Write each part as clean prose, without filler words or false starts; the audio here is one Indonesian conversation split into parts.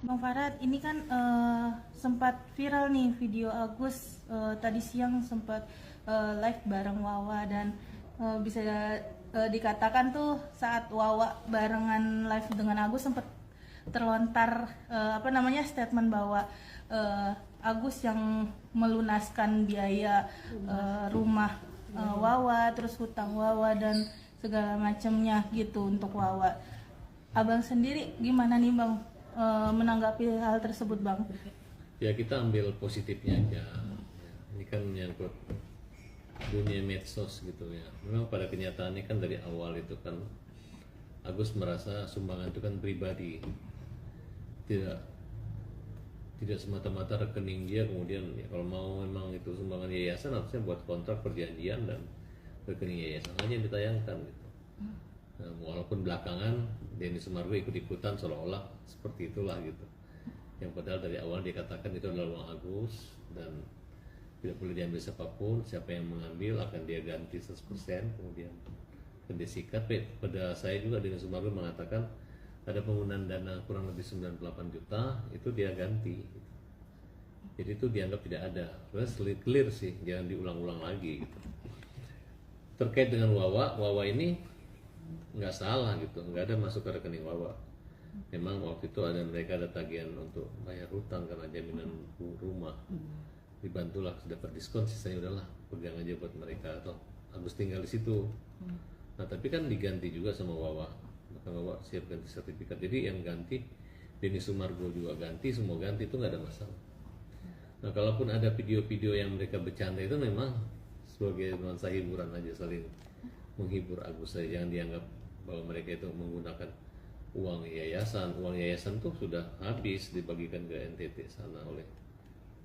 Bang Farad, ini kan sempat viral nih video Agus tadi siang sempat live bareng Wawa dan bisa dikatakan tuh saat Wawa barengan live dengan Agus sempat terlontar statement bahwa Agus yang melunaskan biaya rumah Wawa, terus hutang Wawa dan segala macamnya gitu untuk Wawa. Abang sendiri gimana nih Bang menanggapi hal tersebut Bang? Ya kita ambil positifnya aja. Ini kan menyangkut dunia medsos gitu ya. Memang pada kenyataannya kan dari awal itu kan Agus merasa sumbangan itu kan pribadi, tidak semata-mata rekening dia. Kemudian ya, kalau mau memang itu sumbangan yayasan harusnya buat kontrak perjanjian dan rekening yayasan aja yang ditayangkan gitu. Nah, walaupun belakangan Denny Sumargo ikut-ikutan seolah-olah seperti itulah gitu. Yang padahal dari awal dia katakan itu adalah uang Agus dan tidak boleh diambil siapapun, siapa yang mengambil akan dia ganti 100%. Kemudian dia sikat. Pada saya juga Denny Sumargo mengatakan ada penggunaan dana kurang lebih 98 juta itu dia ganti gitu. Jadi itu dianggap tidak ada. Terus clear sih, jangan diulang-ulang lagi gitu. Terkait dengan Wawa ini nggak salah gitu, nggak ada masuk ke rekening Wawa. Memang waktu itu mereka ada tagihan untuk bayar hutang karena jaminan rumah, dibantulah dapat diskon, sisanya udahlah pegang aja buat mereka atau Agus tinggal di situ. Nah tapi kan diganti juga sama Wawa, maka Wawa siap ganti sertifikat. Jadi yang ganti Denny Sumargo juga ganti, semua ganti, itu nggak ada masalah. Nah kalaupun ada video-video yang mereka bercanda itu memang sebagai nuansa hiburan aja, saling menghibur Agus saja, jangan dianggap bahwa mereka itu menggunakan uang yayasan. Uang yayasan tuh sudah habis dibagikan ke NTT sana oleh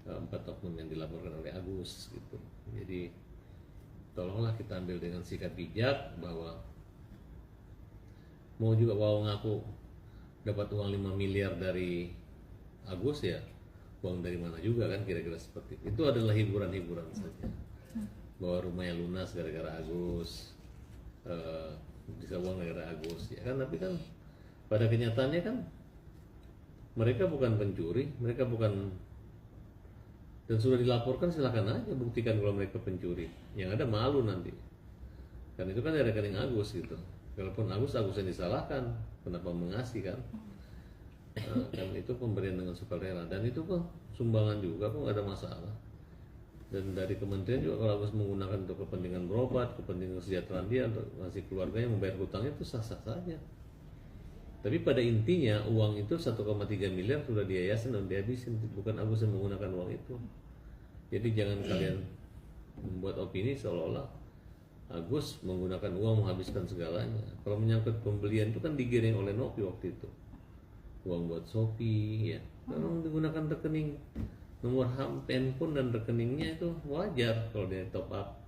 4 oknum yang dilaporkan oleh Agus gitu. Jadi tolonglah kita ambil dengan sikap bijak bahwa mau juga Wawa ngaku dapat uang 5 miliar dari Agus, ya uang dari mana juga kan, kira-kira seperti itu. Itu adalah hiburan-hiburan saja, bahwa rumahnya lunas gara-gara Agus, bisa uang negara Agus ya kan. Tapi kan pada kenyataannya kan mereka bukan pencuri, mereka bukan, dan sudah dilaporkan, silakan aja buktikan kalau mereka pencuri. Yang ada malu nanti kan, itu kan dari rekening Agus gitu. Kalaupun Agus yang disalahkan, kenapa mengasih kan? Kan itu pemberian dengan sukarela dan itu kok sumbangan juga, kok nggak ada masalah. Dan dari kementerian juga kalau Agus menggunakan untuk kepentingan berobat, kepentingan kesejahteraan dia, untuk ngasih keluarganya, membayar hutangnya, itu sah-sah saja. Tapi pada intinya uang itu 1,3 miliar sudah diyayasan dan dihabisin, bukan Agus yang menggunakan uang itu. Jadi jangan kalian membuat opini seolah-olah Agus menggunakan uang menghabiskan segalanya. Kalau menyangkut pembelian itu kan digiring oleh Novi waktu itu, uang buat Shopee ya, memang digunakan rekening, nomor handphone dan rekeningnya itu wajar kalau dia top up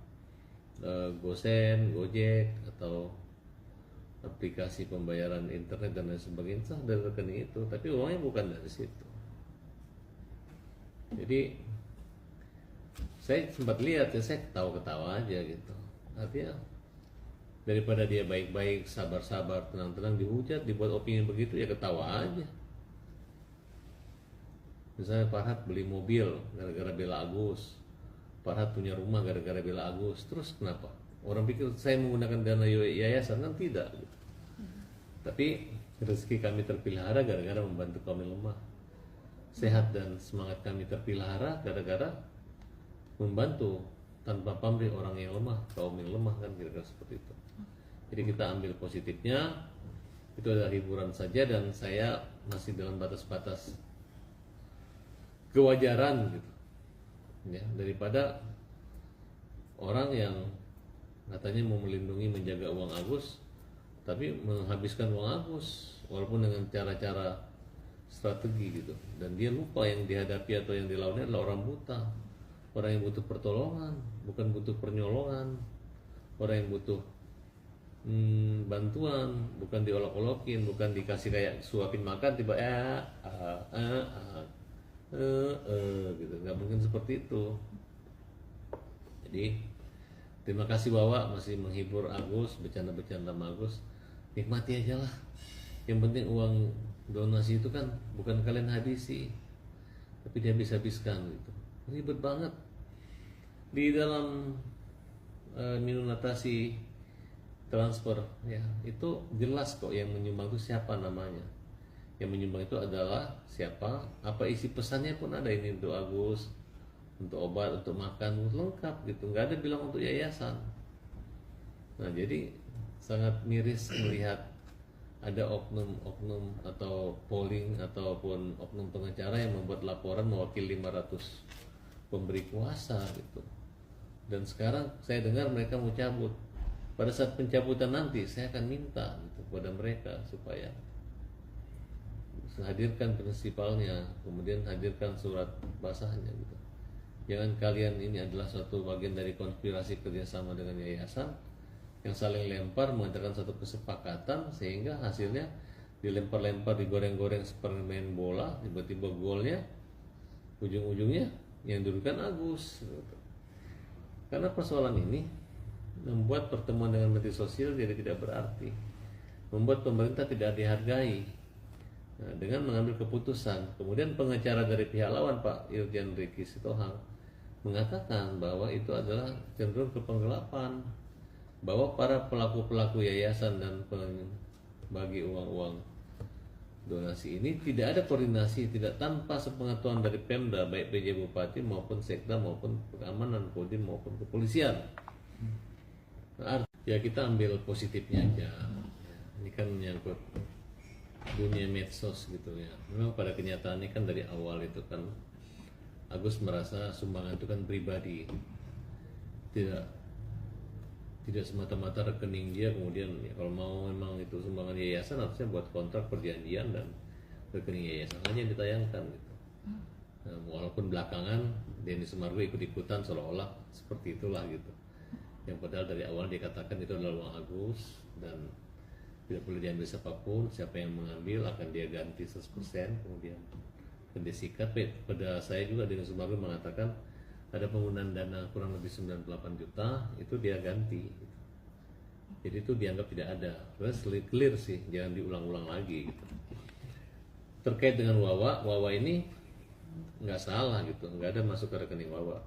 GoSend, Gojek atau aplikasi pembayaran internet dan lain sebagainya, sah dari rekening itu, tapi uangnya bukan dari situ. Jadi saya sempat lihat ya, saya ketawa-ketawa aja gitu. Artinya daripada dia baik-baik, sabar-sabar, tenang-tenang, dihujat, dibuat opini begitu, ya ketawa aja. Misalnya Farhad beli mobil gara-gara bela Agus, Farhad punya rumah gara-gara bela Agus, terus kenapa? Orang pikir saya menggunakan dana yayasan, kan tidak gitu. Tapi rezeki kami terpelihara gara-gara membantu kaum yang lemah. Sehat dan semangat kami terpelihara gara-gara membantu tanpa pamrih orang yang lemah, kaum yang lemah, kan kira-kira seperti itu. Jadi kita ambil positifnya, itu adalah hiburan saja dan saya masih dalam batas-batas kewajaran gitu ya, daripada orang yang katanya mau melindungi, menjaga uang Agus tapi menghabiskan uang Agus walaupun dengan cara-cara strategi gitu, dan dia lupa yang dihadapi atau yang dilawannya adalah orang buta, orang yang butuh pertolongan, bukan butuh pernyolongan, orang yang butuh bantuan, bukan diolok-olokin, bukan dikasih kayak suapin makan tiba gitu, nggak mungkin seperti itu. Jadi terima kasih Wawa masih menghibur Agus, bercanda-bercanda sama Agus, nikmati aja lah. Yang penting uang donasi itu kan bukan kalian habisi, tapi dia habis-habiskan gitu. Ribet banget. Di dalam minunatasi transfer ya, itu jelas kok yang menyumbang itu siapa namanya. Yang menyumbang itu adalah siapa, apa isi pesannya pun ada, ini untuk Agus, untuk obat, untuk makan, lengkap gitu. Nggak ada bilang untuk yayasan. Nah, jadi sangat miris melihat ada oknum-oknum atau polling ataupun oknum pengacara yang membuat laporan mewakili 500 pemberi kuasa gitu. Dan sekarang saya dengar mereka mau cabut. Pada saat pencabutan nanti saya akan minta gitu kepada mereka supaya hadirkan prinsipalnya, kemudian hadirkan surat basahnya gitu. Jangan kalian ini adalah suatu bagian dari konspirasi kerjasama dengan yayasan yang saling lempar mengadakan satu kesepakatan sehingga hasilnya dilempar-lempar, digoreng-goreng seperti main bola, tiba-tiba golnya ujung-ujungnya yang dirugikan Agus gitu. Karena persoalan ini membuat pertemuan dengan Menteri Sosial jadi tidak berarti, membuat pemerintah tidak dihargai. Nah, dengan mengambil keputusan, kemudian pengacara dari pihak lawan Pak Irjen Ricky Sitohang mengatakan bahwa itu adalah cenderung ke penggelapan, bahwa para pelaku-pelaku yayasan dan pembagi uang-uang donasi ini tidak ada koordinasi, tidak tanpa sepengetahuan dari Pemda, baik PJ Bupati maupun Sekda maupun keamanan, Kodim maupun kepolisian. Nah, ya kita ambil positifnya aja. Ini kan menyangkut dunia medsos gitu ya. Memang pada kenyataannya kan dari awal itu kan Agus merasa sumbangan itu kan pribadi, tidak semata-mata rekening dia. Kemudian ya, kalau mau memang itu sumbangan yayasan harusnya buat kontrak perjanjian dan rekening yayasan aja yang ditayangkan gitu. Nah, walaupun belakangan Denny Sumargo ikut-ikutan seolah-olah seperti itulah gitu. Yang padahal dari awal dia katakan itu adalah uang Agus dan tidak boleh diambil siapapun, siapa yang mengambil akan dia ganti 100%. Kemudian dia sikat. Pada saya juga Denny Sumargo mengatakan ada penggunaan dana kurang lebih 98 juta itu dia ganti gitu. Jadi itu dianggap tidak ada. Terus clear sih, jangan diulang-ulang lagi gitu. Terkait dengan Wawa ini nggak salah gitu, nggak ada masuk ke rekening Wawa.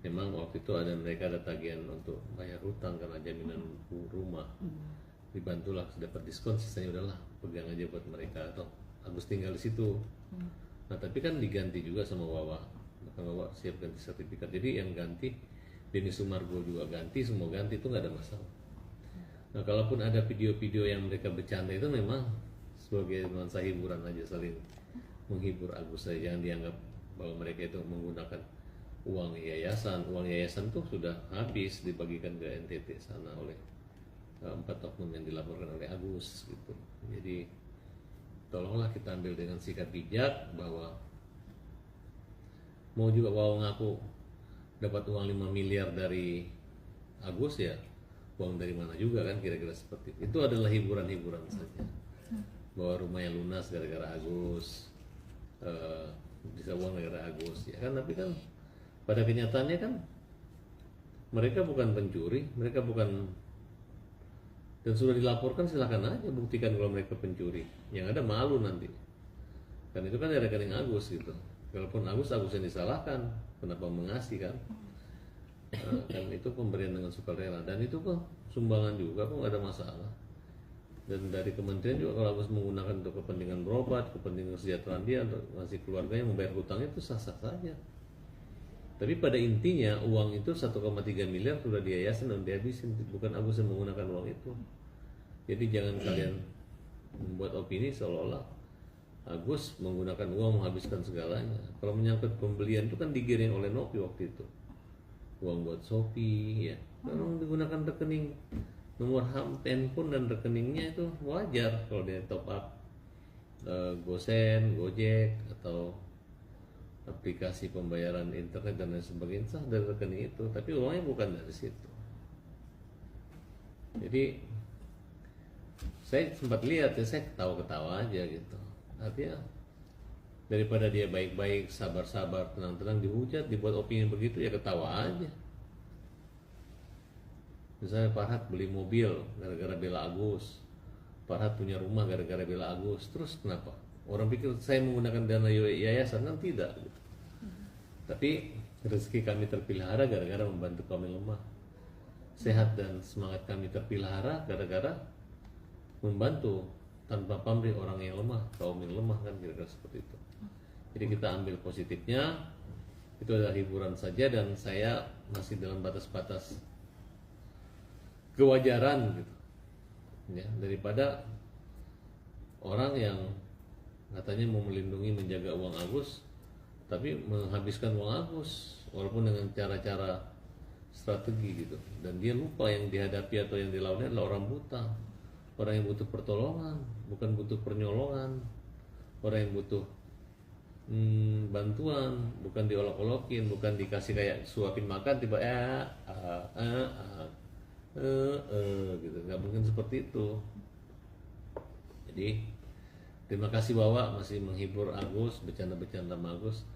Memang waktu itu mereka ada tagihan untuk bayar hutang karena jaminan rumah, dibantulah dapat diskon, sisanya udahlah pegang aja buat mereka atau Agus tinggal di situ. Nah tapi kan diganti juga sama Wawa, Wawa siap ganti sertifikat. Jadi yang ganti Denny Sumargo juga ganti, semua ganti, itu nggak ada masalah. Nah kalaupun ada video-video yang mereka bercanda itu memang sebagai nuansa hiburan aja, saling menghibur Agus saja. Jangan dianggap bahwa mereka itu menggunakan uang yayasan. Uang yayasan tuh sudah habis dibagikan ke NTT sana oleh 4 oknum yang dilaporkan oleh Agus gitu. Jadi tolonglah kita ambil dengan sikap bijak bahwa mau juga Wawa ngaku dapat uang 5 miliar dari Agus, ya uang dari mana juga kan, kira-kira seperti itu. Itu adalah hiburan-hiburan saja, bahwa rumahnya lunas gara-gara Agus, bisa uang gara-gara Agus ya kan. Tapi kan pada kenyataannya kan mereka bukan pencuri, mereka bukan, dan sudah dilaporkan, silakan aja buktikan kalau mereka pencuri. Yang ada malu nanti, kan itu kan dari rekening Agus gitu. Walaupun Agus yang disalahkan, kenapa mengasih kan? Kan itu pemberian dengan sukarela, dan itu kok sumbangan juga kok, nggak ada masalah. Dan dari kementerian juga kalau Agus menggunakan untuk kepentingan berobat, kepentingan kesejahteraan dia, untuk ngasih keluarganya, membayar hutangnya, itu sah-sah saja. Tapi pada intinya uang itu 1,3 miliar sudah diyayasan dan dihabisin, bukan Agus yang menggunakan uang itu. Jadi jangan kalian membuat opini seolah-olah Agus menggunakan uang menghabiskan segalanya. Kalau menyangkut pembelian itu kan digiring oleh Nopi waktu itu, uang buat Shopee ya, memang digunakan rekening nomor handphone dan rekeningnya itu wajar kalau dia top up GoSend, Gojek atau aplikasi pembayaran internet dan lain sebagainya, sah dari rekening itu, tapi uangnya bukan dari situ. Jadi saya sempat lihat ya, saya ketawa-ketawa aja gitu. Artinya daripada dia baik-baik, sabar-sabar, tenang-tenang, dihujat, dibuat opini begitu, ya ketawa aja. Misalnya Farhad beli mobil gara-gara bela Agus, Farhad punya rumah gara-gara bela Agus. Terus kenapa? Orang pikir saya menggunakan dana yayasan, kan tidak gitu. Tapi rezeki kami terpelihara gara-gara membantu kaum yang lemah. Sehat dan semangat kami terpelihara gara-gara membantu tanpa pamrih orang yang lemah, kaum yang lemah, kan kira-kira seperti itu. Jadi kita ambil positifnya, itu adalah hiburan saja, dan saya masih dalam batas-batas kewajaran gitu. Ya, daripada orang yang katanya mau melindungi, menjaga uang Agus, tapi menghabiskan uang Agus walaupun dengan cara-cara strategi gitu, dan dia lupa yang dihadapi atau yang dilawannya adalah orang buta, orang yang butuh pertolongan, bukan butuh pernyolongan, orang yang butuh bantuan, bukan diolok-olokin, bukan dikasih kayak suapin makan tiba gitu, nggak mungkin seperti itu. Jadi terima kasih Wawa masih menghibur Agus, bercanda-bercanda sama Agus.